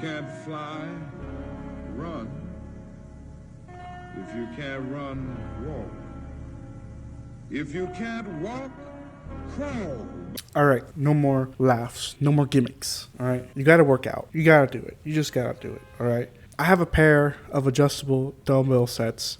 can't fly, run. If you can't run, walk. If you can't walk, crawl. All right, no more laughs, no more gimmicks. All right, you got to work out. You got to do it. You just got to do it. All right. I have a pair of adjustable dumbbell sets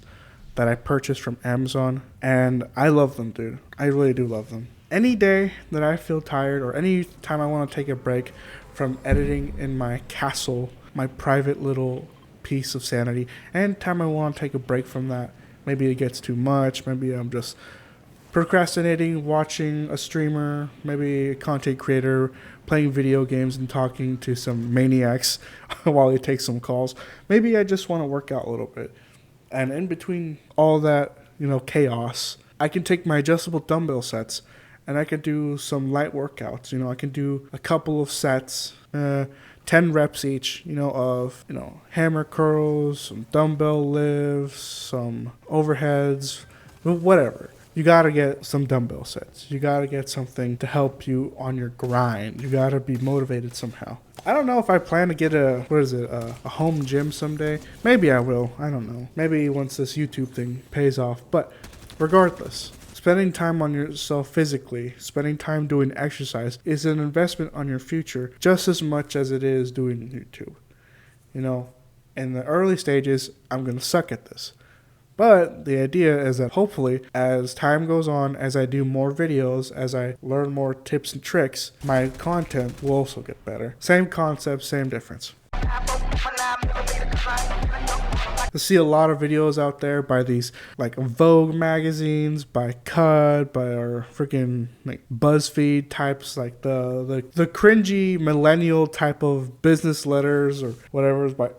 that I purchased from Amazon, and I love them, dude. I really do love them. Any day that I feel tired, or any time I want to take a break from editing in my castle, my private little piece of sanity, and time I want to take a break from that, maybe it gets too much, maybe I'm just procrastinating, watching a streamer, maybe a content creator, playing video games and talking to some maniacs while he takes some calls. Maybe I just want to work out a little bit. And in between all that, chaos, I can take my adjustable dumbbell sets and I can do some light workouts. I can do a couple of sets, 10 reps each, of, hammer curls, some dumbbell lifts, some overheads, whatever. You got to get some dumbbell sets. You got to get something to help you on your grind. You got to be motivated somehow. I don't know if I plan to get a home gym someday. Maybe I will. I don't know. Maybe once this YouTube thing pays off. But regardless, spending time on yourself physically, spending time doing exercise is an investment on your future just as much as it is doing YouTube. In the early stages, I'm going to suck at this. But the idea is that hopefully, as time goes on, as I do more videos, as I learn more tips and tricks, my content will also get better. Same concept, same difference. I see a lot of videos out there by these like Vogue magazines, by Cut, by our freaking like BuzzFeed types, like the cringy millennial type of business letters or whatever is by.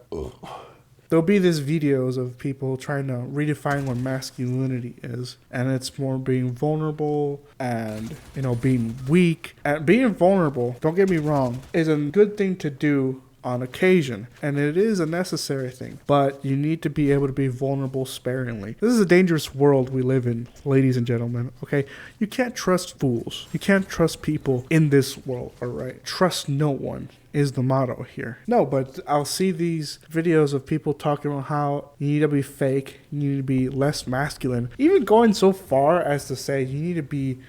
There'll be these videos of people trying to redefine what masculinity is. And it's more being vulnerable and, being weak. And being vulnerable, don't get me wrong, is a good thing to do on occasion. And it is a necessary thing. But you need to be able to be vulnerable sparingly. This is a dangerous world we live in, ladies and gentlemen. Okay? You can't trust fools. You can't trust people in this world, alright? Trust no one is the motto here. No, but I'll see these videos of people talking about how you need to be fake, you need to be less masculine, even going so far as to say you need to be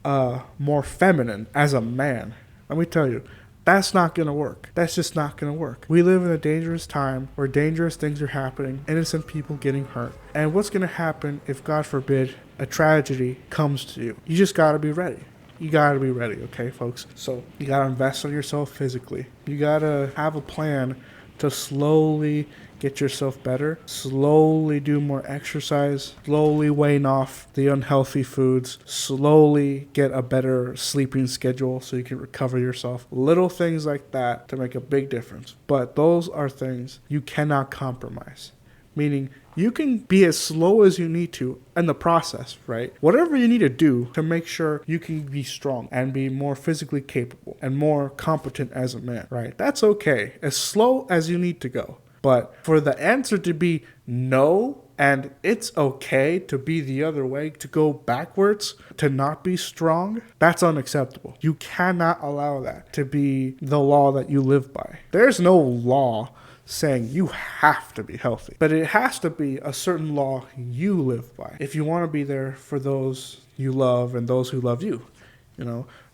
more feminine as a man. Let me tell you, that's not going to work. That's just not going to work. We live in a dangerous time where dangerous things are happening, innocent people getting hurt. And what's going to happen if, God forbid, a tragedy comes to you? You just got to be ready. You got to be ready, okay, folks? So you got to invest in yourself physically. You got to have a plan to slowly get yourself better, slowly do more exercise, slowly wane off the unhealthy foods, slowly get a better sleeping schedule so you can recover yourself. Little things like that to make a big difference. But those are things you cannot compromise. Meaning, you can be as slow as you need to in the process, right? Whatever you need to do to make sure you can be strong and be more physically capable and more competent as a man, right? That's okay. As slow as you need to go. But for the answer to be no, and it's okay to be the other way, to go backwards, to not be strong, that's unacceptable. You cannot allow that to be the law that you live by. There's no law saying you have to be healthy, but it has to be a certain law you live by if you want to be there for those you love and those who love you,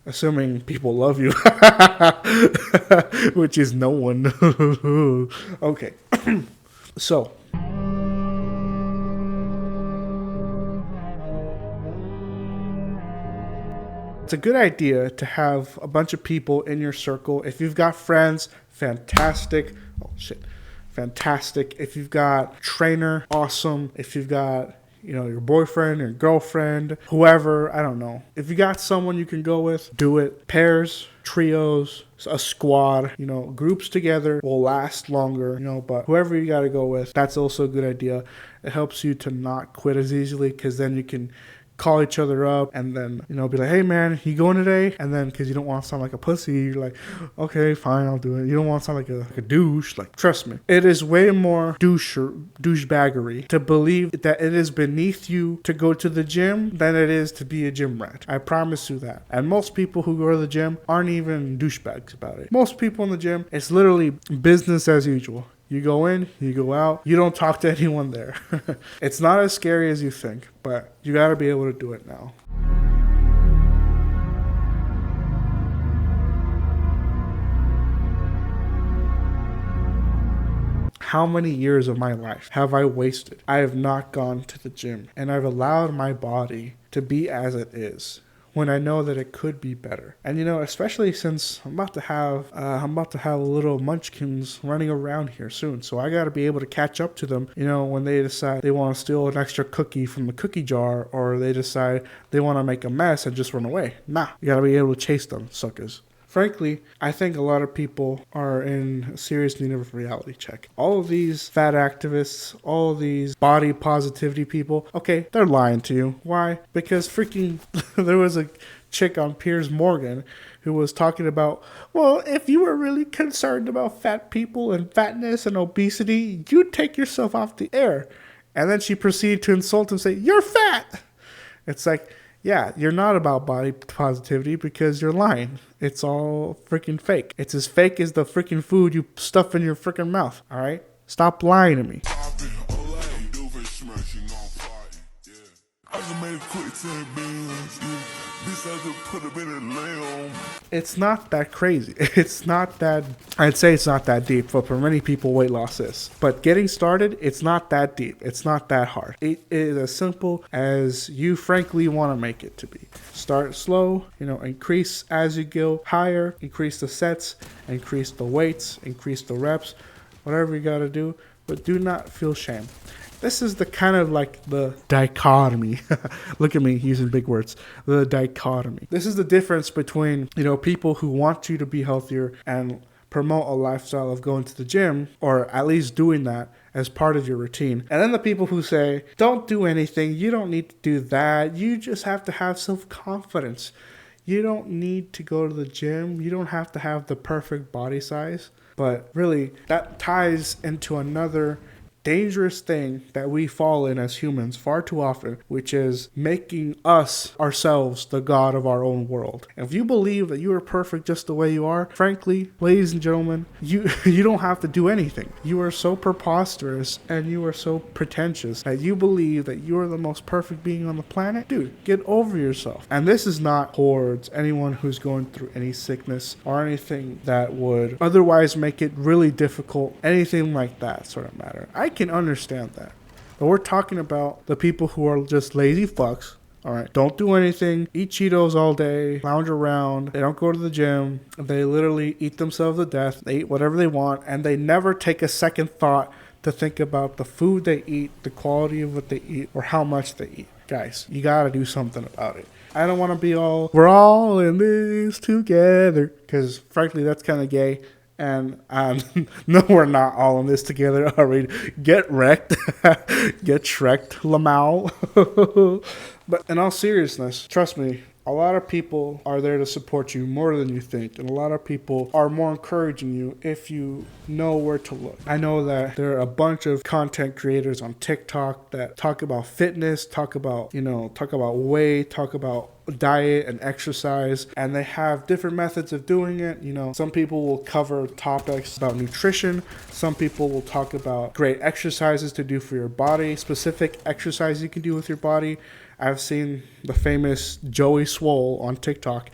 assuming people love you, which is no one. Okay. So it's a good idea to have a bunch of people in your circle. If you've got friends, fantastic. Oh, shit. Fantastic. If you've got a trainer, awesome. If you've got, your boyfriend, your girlfriend, whoever, I don't know. If you got someone you can go with, do it. Pairs, trios, a squad, groups together will last longer, but whoever you got to go with, that's also a good idea. It helps you to not quit as easily because then you can call each other up and then, be like, hey man, you going today? And then because you don't want to sound like a pussy, you're like, okay, fine, I'll do it. You don't want to sound like a douche. Like, trust me, it is way more douchebaggery to believe that it is beneath you to go to the gym than it is to be a gym rat. I promise you that. And most people who go to the gym aren't even douchebags about it. Most people in the gym, it's literally business as usual. You go in, you go out, you don't talk to anyone there. It's not as scary as you think, but you gotta be able to do it now. How many years of my life have I wasted? I have not gone to the gym, and I've allowed my body to be as it is, when I know that it could be better. And especially since I'm about to have little munchkins running around here soon, so I got to be able to catch up to them, when they decide they want to steal an extra cookie from the cookie jar, or they decide they want to make a mess and just run away. Nah, you got to be able to chase them, suckers. Frankly, I think a lot of people are in serious need of a reality check. All of these fat activists, all of these body positivity people, okay, they're lying to you. Why? Because freaking there was a chick on Piers Morgan who was talking about, well, if you were really concerned about fat people and fatness and obesity, you'd take yourself off the air. And then she proceeded to insult him and say, you're fat. It's like, yeah, you're not about body positivity because you're lying. It's all freaking fake. It's as fake as the freaking food you stuff in your freaking mouth, all right? Stop lying to me. It's not that crazy. I'd say it's not that deep, but for many people, weight loss is. But getting started, it's not that deep. It's not that hard. It is as simple as you frankly want to make it to be. Start slow, increase as you go higher, increase the sets, increase the weights, increase the reps, whatever you got to do, but do not feel shame. This is the kind of like the dichotomy. Look at me using big words. The dichotomy. This is the difference between, people who want you to be healthier and promote a lifestyle of going to the gym, or at least doing that as part of your routine. And then the people who say, don't do anything. You don't need to do that. You just have to have self-confidence. You don't need to go to the gym. You don't have to have the perfect body size. But really, that ties into another dangerous thing that we fall in as humans far too often, which is making ourselves the god of our own world. And if you believe that you are perfect just the way you are, frankly, ladies and gentlemen, you don't have to do anything. You are so preposterous and you are so pretentious that you believe that you are the most perfect being on the planet. Dude, get over yourself. And this is not towards anyone who's going through any sickness or anything that would otherwise make it really difficult, anything like that sort of matter. I can understand that. But we're talking about the people who are just lazy fucks. All right, don't do anything, eat Cheetos all day, lounge around, they don't go to the gym, they literally eat themselves to death, they eat whatever they want, and they never take a second thought to think about the food they eat, the quality of what they eat, or how much they eat. Guys, you gotta do something about it. I don't want to be we're all in this together, because frankly, that's kind of gay. And no, we're not all in this together already. Get wrecked. Get Shreked, Lamau. But in all seriousness, trust me, a lot of people are there to support you more than you think. And a lot of people are more encouraging you if you know where to look. I know that there are a bunch of content creators on TikTok that talk about fitness, talk about weight, talk about diet and exercise, and they have different methods of doing it. Some people will cover topics about nutrition. Some people will talk about great exercises to do for your body, specific exercise you can do with your body. I've seen the famous Joey Swole on TikTok,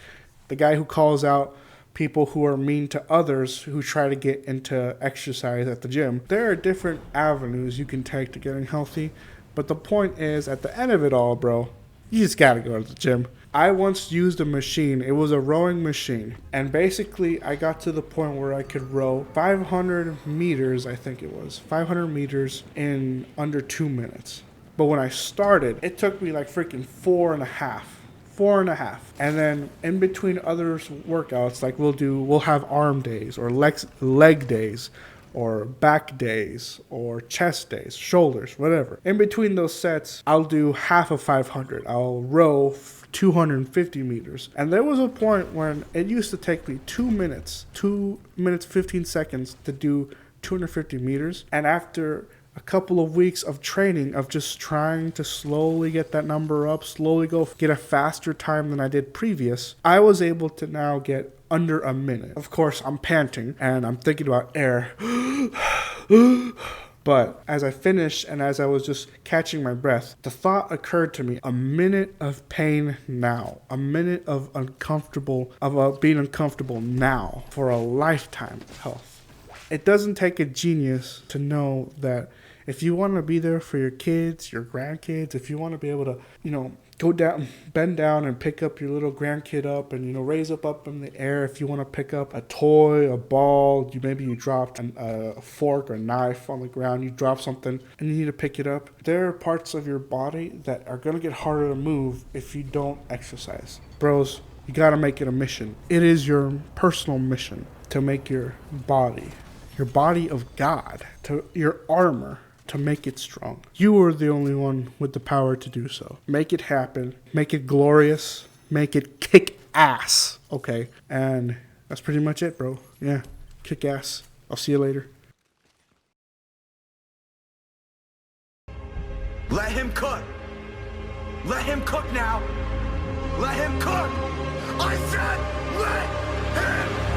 the guy who calls out people who are mean to others who try to get into exercise at the gym. There are different avenues you can take to getting healthy, but the point is, at the end of it all, bro, you just gotta go to the gym. I once used a machine. It was a rowing machine. And basically, I got to the point where I could row 500 meters, I think it was. 500 meters in under 2 minutes. But when I started, it took me like freaking 4.5. And then in between other workouts, like we'll have arm days or leg days or back days or chest days, shoulders, whatever. In between those sets, I'll do half of 500. I'll row 250 meters. And there was a point when it used to take me 2 minutes 15 seconds to do 250 meters. And after a couple of weeks of training, of just trying to slowly get that number up, slowly get a faster time than I did previous, I was able to now get under a minute. Of course, I'm panting and I'm thinking about air. But as I finished and as I was just catching my breath, the thought occurred to me, a minute of pain now, a minute of being uncomfortable now for a lifetime of health. It doesn't take a genius to know that if you want to be there for your kids, your grandkids, if you want to be able to, go down, bend down and pick up your little grandkid up and, raise up in the air. If you want to pick up a toy, a ball, maybe you dropped a fork or knife on the ground, you drop something and you need to pick it up. There are parts of your body that are going to get harder to move if you don't exercise. Bros, you got to make it a mission. It is your personal mission to make your body of God, to your armor, to make it strong. You are the only one with the power to do so. Make it happen. Make it glorious. Make it kick ass. Okay? And that's pretty much it, bro. Yeah. Kick ass. I'll see you later. Let him cook. Let him cook now. Let him cook. I said let him